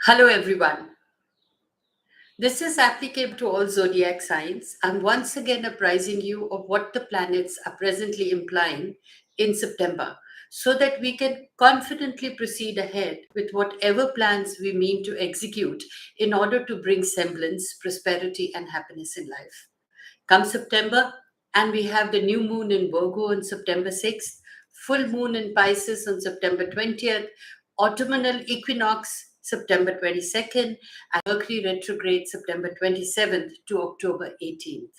Hello, everyone. This is applicable to all zodiac signs. I'm once again apprising you of what the planets are presently implying in September so that we can confidently proceed ahead with whatever plans we mean to execute in order to bring semblance, prosperity, and happiness in life. Come September, and we have the new moon in Virgo on September 6th, full moon in Pisces on September 20th, autumnal equinox September 22nd, and Mercury retrograde September 27th to October 18th.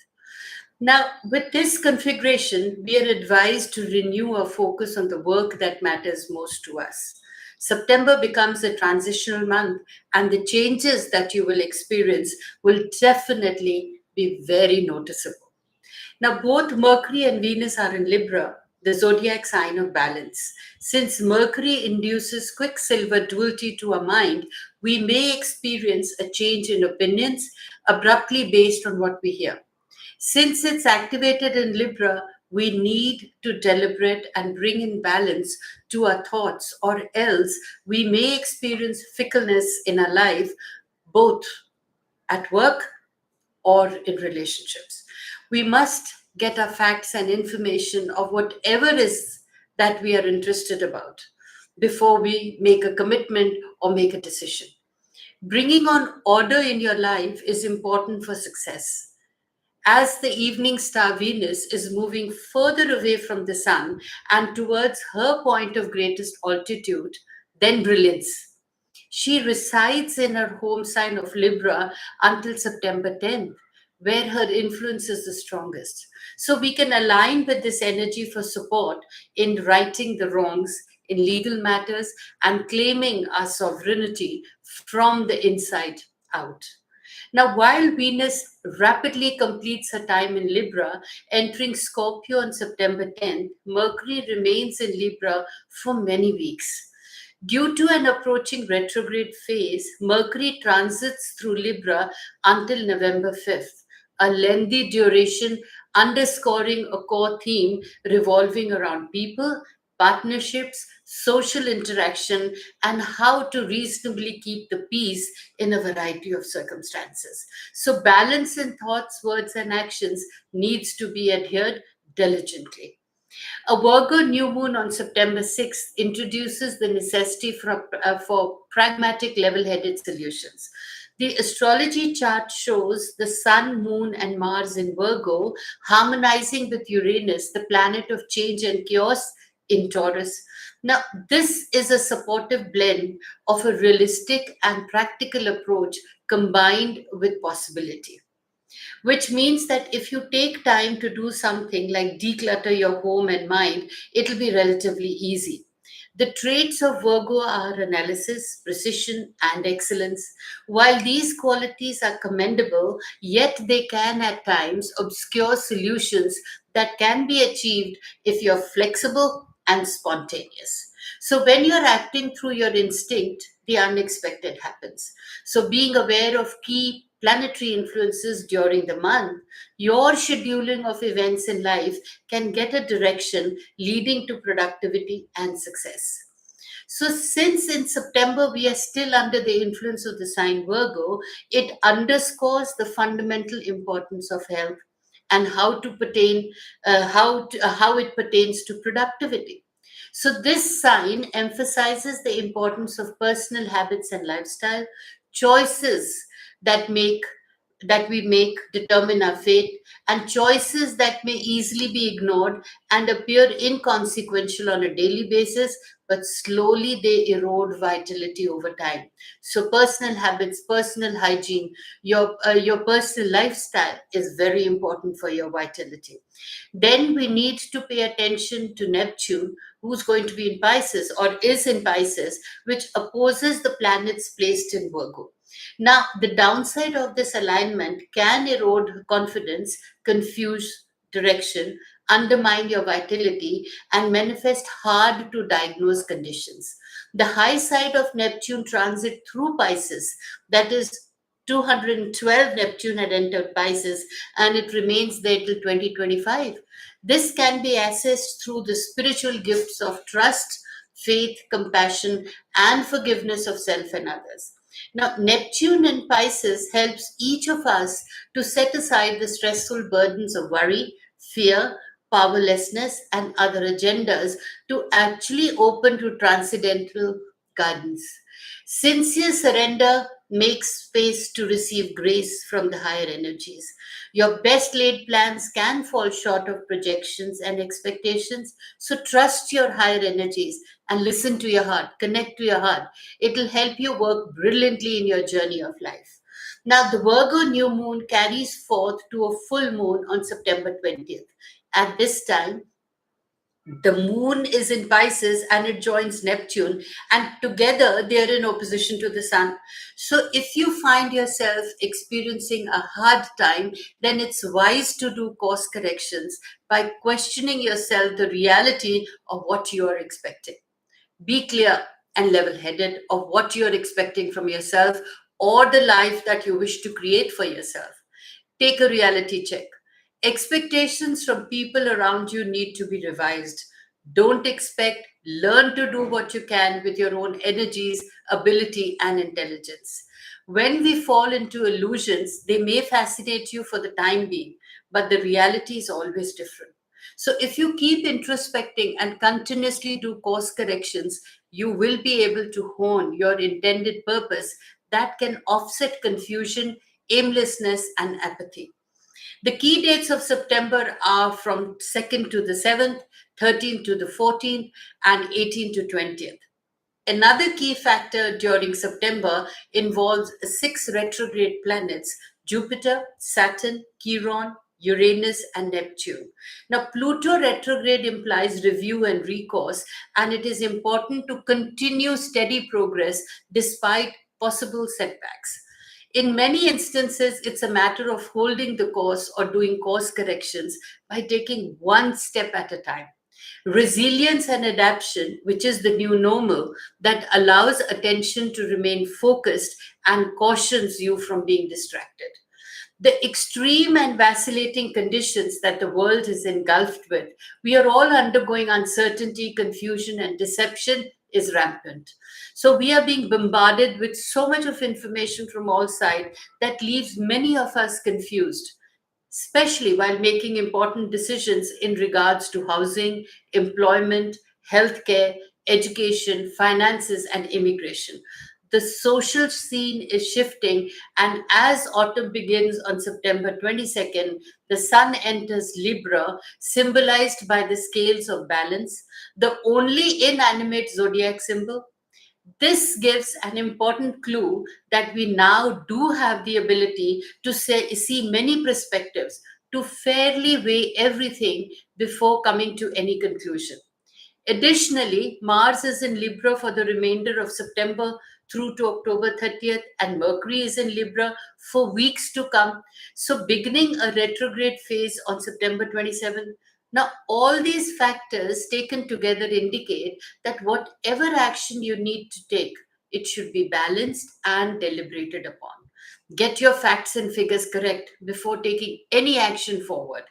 Now, with this configuration, we are advised to renew our focus on the work that matters most to us. September becomes a transitional month, and the changes that you will experience will definitely be very noticeable. Now, both Mercury and Venus are in Libra, the zodiac sign of balance. Since Mercury induces quicksilver duality to our mind, we may experience a change in opinions abruptly based on what we hear. Since it's activated in Libra, we need to deliberate and bring in balance to our thoughts, or else we may experience fickleness in our life, both at work or in relationships. We must get our facts and information of whatever is that we are interested about before we make a commitment or make a decision. Bringing on order in your life is important for success. As the evening star Venus is moving further away from the sun and towards her point of greatest altitude, then brilliance. She resides in her home sign of Libra until September 10th, where her influence is the strongest. So we can align with this energy for support in righting the wrongs in legal matters and claiming our sovereignty from the inside out. Now, while Venus rapidly completes her time in Libra, entering Scorpio on September 10th, Mercury remains in Libra for many weeks. Due to an approaching retrograde phase, Mercury transits through Libra until November 5th, a lengthy duration underscoring a core theme revolving around people, partnerships, social interaction, and how to reasonably keep the peace in a variety of circumstances. So, balance in thoughts, words, and actions needs to be adhered diligently. A Virgo new moon on September 6th introduces the necessity for pragmatic, level headed solutions. The astrology chart shows the Sun, Moon, and Mars in Virgo harmonizing with Uranus, the planet of change and chaos, in Taurus. Now, this is a supportive blend of a realistic and practical approach combined with possibility, which means that if you take time to do something like declutter your home and mind, it'll be relatively easy. The traits of Virgo are analysis, precision, and excellence. While these qualities are commendable, yet they can at times obscure solutions that can be achieved if you're flexible and spontaneous. So, when you're acting through your instinct, the unexpected happens. So, being aware of key planetary influences during the month, your scheduling of events in life can get a direction leading to productivity and success. So, since in September we are still under the influence of the sign Virgo, it underscores the fundamental importance of health and how it pertains to productivity. So, this sign emphasizes the importance of personal habits and lifestyle choices that make that we make determine our fate, and choices that may easily be ignored and appear inconsequential on a daily basis, but slowly they erode vitality over time. So personal habits, personal hygiene, your personal lifestyle is very important for your vitality. Then we need to pay attention to Neptune, who's going to be in Pisces or is in Pisces, which opposes the planets placed in Virgo. Now, the downside of this alignment can erode confidence, confuse direction, undermine your vitality, and manifest hard to diagnose conditions. The high side of Neptune transit through Pisces, that is 212 Neptune had entered Pisces and it remains there till 2025. This can be assessed through the spiritual gifts of trust, faith, compassion, and forgiveness of self and others. Now, Neptune in Pisces helps each of us to set aside the stressful burdens of worry, fear, powerlessness, and other agendas to actually open to transcendental guidance. Sincere surrender makes space to receive grace from the higher energies. Your best laid plans can fall short of projections and expectations, so trust your higher energies and listen to your heart, connect to your heart. It will help you work brilliantly in your journey of life. Now, the Virgo new moon carries forth to a full moon on September 20th. At this time, the moon is in Pisces and it joins Neptune, and together they are in opposition to the sun. So, if you find yourself experiencing a hard time, then it's wise to do course corrections by questioning yourself the reality of what you are expecting. Be clear and level headed of what you're expecting from yourself or the life that you wish to create for yourself. Take a reality check. Expectations from people around you need to be revised. Don't expect, learn to do what you can with your own energies, ability, and intelligence. When we fall into illusions, they may fascinate you for the time being, but the reality is always different. So, if you keep introspecting and continuously do course corrections, you will be able to hone your intended purpose that can offset confusion, aimlessness, and apathy. The key dates of September are from 2nd to the 7th, 13th to the 14th, and 18th to 20th. Another key factor during September involves six retrograde planets: Jupiter, Saturn, Chiron, Uranus, and Neptune. Now, Pluto retrograde implies review and recourse, and it is important to continue steady progress despite possible setbacks. In many instances, it's a matter of holding the course or doing course corrections by taking one step at a time. Resilience and adaptation, which is the new normal, that allows attention to remain focused and cautions you from being distracted. The extreme and vacillating conditions that the world is engulfed with, we are all undergoing uncertainty, confusion, and deception is rampant. So we are being bombarded with so much of information from all sides that leaves many of us confused, especially while making important decisions in regards to housing, employment, healthcare, education, finances, and immigration. The social scene is shifting, and as autumn begins on September 22nd, the sun enters Libra, symbolized by the scales of balance, the only inanimate zodiac symbol. This gives an important clue that we now do have the ability to see many perspectives, to fairly weigh everything before coming to any conclusion. Additionally, Mars is in Libra for the remainder of September through to October 30th, and Mercury is in Libra for weeks to come. So, beginning a retrograde phase on September 27th. Now, all these factors taken together indicate that whatever action you need to take, it should be balanced and deliberated upon. Get your facts and figures correct before taking any action forward.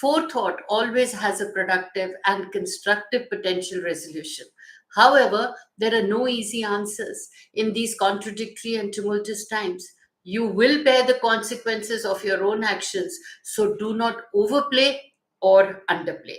Forethought always has a productive and constructive potential resolution. However, there are no easy answers in these contradictory and tumultuous times. You will bear the consequences of your own actions, so do not overplay or underplay.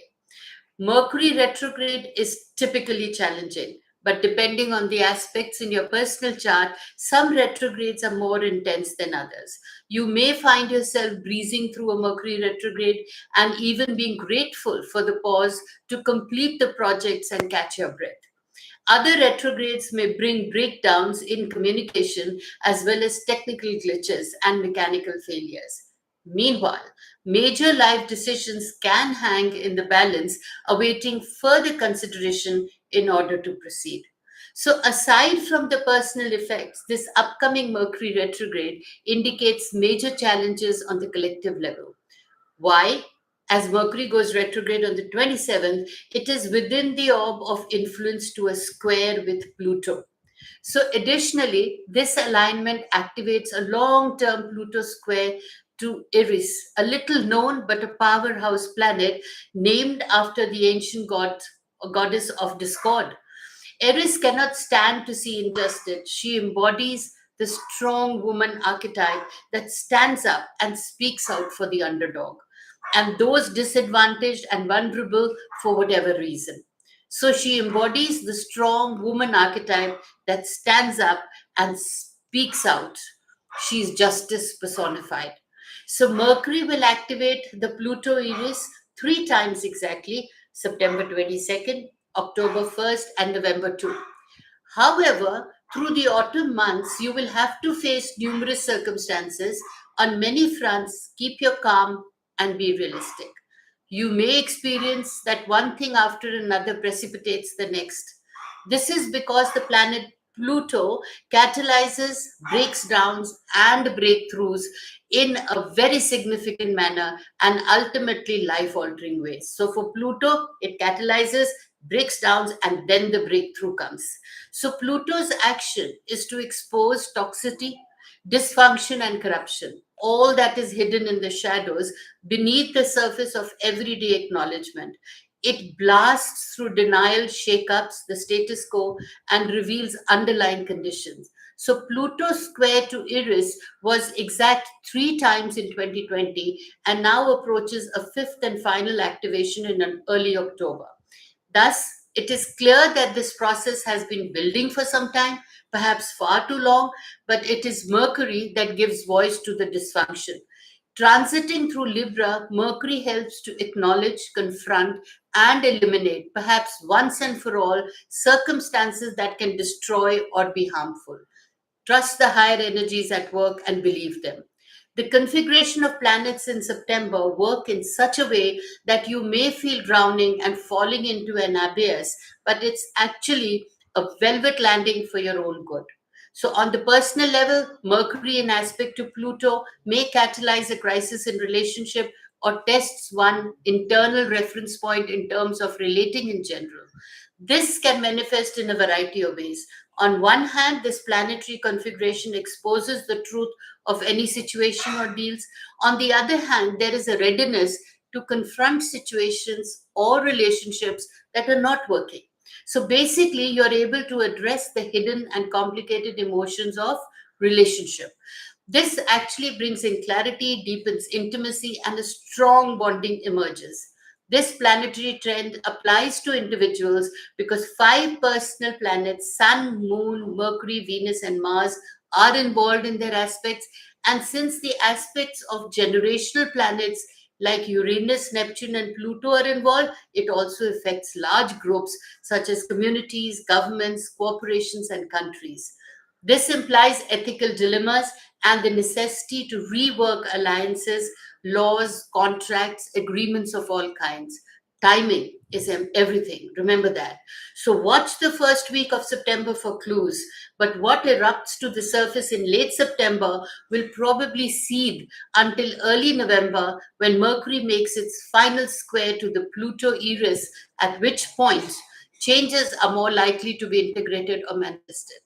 Mercury retrograde is typically challenging, but depending on the aspects in your personal chart, some retrogrades are more intense than others. You may find yourself breezing through a Mercury retrograde and even being grateful for the pause to complete the projects and catch your breath. Other retrogrades may bring breakdowns in communication as well as technical glitches and mechanical failures. Meanwhile, major life decisions can hang in the balance, awaiting further consideration in order to proceed. So, aside from the personal effects, this upcoming Mercury retrograde indicates major challenges on the collective level. Why? As Mercury goes retrograde on the 27th, it is within the orb of influence to a square with Pluto. So, additionally, this alignment activates a long term Pluto square to Eris, a little known but a powerhouse planet named after the ancient god, goddess of discord. Eris cannot stand to see injustice. She embodies the strong woman archetype that stands up and speaks out for the underdog and those disadvantaged and vulnerable for whatever reason. So she embodies the strong woman archetype that stands up and speaks out. She's justice personified. So Mercury will activate the Pluto Eris three times exactly: September 22nd, October 1st, and November 2. However, through the autumn months, you will have to face numerous circumstances on many fronts. Keep your calm and be realistic. You may experience that one thing after another precipitates the next. This is because the planet Pluto catalyzes breakdowns and breakthroughs in a very significant manner and ultimately life altering ways. So, for Pluto, it catalyzes, breaks down, and then the breakthrough comes. So, Pluto's action is to expose toxicity, dysfunction, and corruption, all that is hidden in the shadows beneath the surface of everyday acknowledgement. It blasts through denial, shakeups, the status quo, and reveals underlying conditions. So, Pluto square to Eris was exact three times in 2020 and now approaches a fifth and final activation in an early October. Thus, it is clear that this process has been building for some time, perhaps far too long, but it is Mercury that gives voice to the dysfunction. Transiting through Libra, Mercury helps to acknowledge, confront, and eliminate, perhaps once and for all, circumstances that can destroy or be harmful. Trust the higher energies at work and believe them. The configuration of planets in September work in such a way that you may feel drowning and falling into an abyss, but it's actually a velvet landing for your own good. So, on the personal level, Mercury in aspect to Pluto may catalyze a crisis in relationship or tests one internal reference point in terms of relating in general. This can manifest in a variety of ways. On one hand, this planetary configuration exposes the truth of any situation or deals. On the other hand, there is a readiness to confront situations or relationships that are not working. So basically, you're able to address the hidden and complicated emotions of relationship. This actually brings in clarity, deepens intimacy, and a strong bonding emerges. This planetary trend applies to individuals because five personal planets, Sun, Moon, Mercury, Venus, and Mars, are involved in their aspects. And since the aspects of generational planets like Uranus, Neptune, and Pluto are involved, it also affects large groups such as communities, governments, corporations, and countries. This implies ethical dilemmas and the necessity to rework alliances, laws, contracts, agreements of all kinds. Timing is everything. Remember that. So, watch the first week of September for clues. But what erupts to the surface in late September will probably seed until early November when Mercury makes its final square to the Pluto Eris, at which point changes are more likely to be integrated or manifested.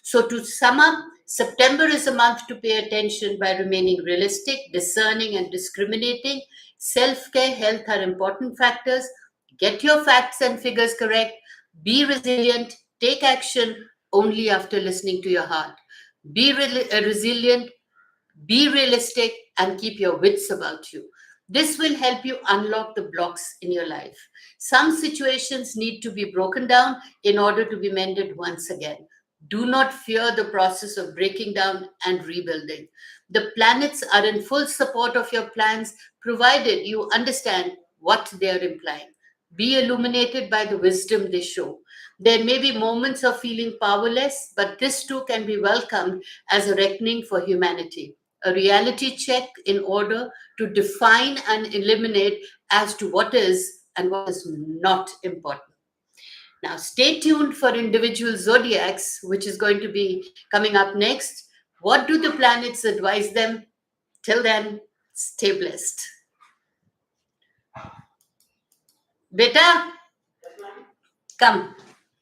So, to sum up, September is a month to pay attention by remaining realistic, discerning, and discriminating. Self care, health are important factors. Get your facts and figures correct. Be resilient. Take action only after listening to your heart. Be resilient, be realistic, and keep your wits about you. This will help you unlock the blocks in your life. Some situations need to be broken down in order to be mended once again. Do not fear the process of breaking down and rebuilding. The planets are in full support of your plans, provided you understand what they are implying. Be illuminated by the wisdom they show. There may be moments of feeling powerless, but this too can be welcomed as a reckoning for humanity, a reality check in order to define and eliminate as to what is and what is not important. Now, stay tuned for individual zodiacs, which is going to be coming up next. What do the planets advise them? Till then, stay blessed. Beta, come.